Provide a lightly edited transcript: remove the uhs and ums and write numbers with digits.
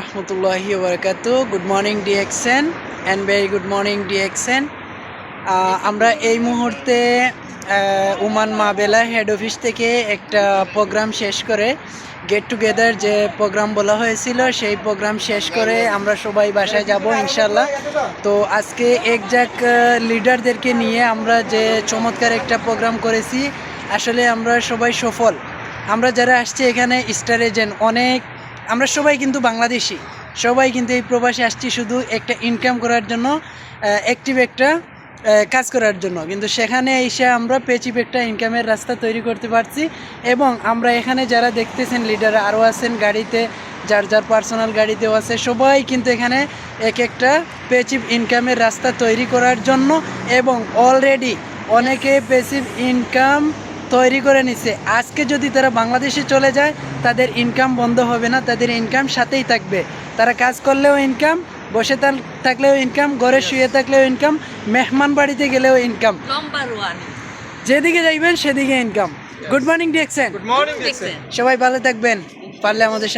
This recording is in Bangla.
Rahmatullahi wabarakatuh. Good morning DXN and very good morning DXN. আমরা এই মুহূর্তে ওমান মাবেলা হেড অফিস থেকে একটা প্রোগ্রাম শেষ করে গেট টুগেদার যে প্রোগ্রাম বলা হয়েছিল সেই প্রোগ্রাম শেষ করে আমরা সবাই বাসায় যাব ইনশাল্লাহ। তো আজকে একজাক লিডারদেরকে নিয়ে আমরা যে চমৎকার একটা প্রোগ্রাম করেছি, আসলে আমরা সবাই সফল। আমরা যারা আসছি এখানে স্টার এজেন্ট অনেক, আমরা সবাই কিন্তু বাংলাদেশি, সবাই কিন্তু এই প্রবাসে আসছি শুধু একটা ইনকাম করার জন্য, অ্যাক্টিভ একটা কাজ করার জন্য, কিন্তু সেখানে এসে আমরা পেচিপ একটা ইনকামের রাস্তা তৈরি করতে পারছি। এবং আমরা এখানে যারা দেখতেছেন লিডার আরও আছেন, গাড়িতে যার যার পার্সোনাল গাড়িতেও আছে, সবাই কিন্তু এখানে এক একটা পেচিপ ইনকামের রাস্তা তৈরি করার জন্য, এবং অলরেডি অনেকে পেসিভ ইনকাম তৈরি করে নিছে। আজকে যদি তারা বাংলাদেশে চলে যায় তাদের ইনকাম বন্ধ হবে না, তাদের ইনকাম সাথেই থাকবে। তারা কাজ করলেও ইনকাম, বসে থাকলেও ইনকাম, ঘরে শুয়ে থাকলেও ইনকাম, মেহমান বাড়িতে গেলেও ইনকাম, যেদিকে যাইবেন সেদিকে income. Good morning DXN, good morning DXN. সবাই ভালো থাকবেন, পারলে আমাদের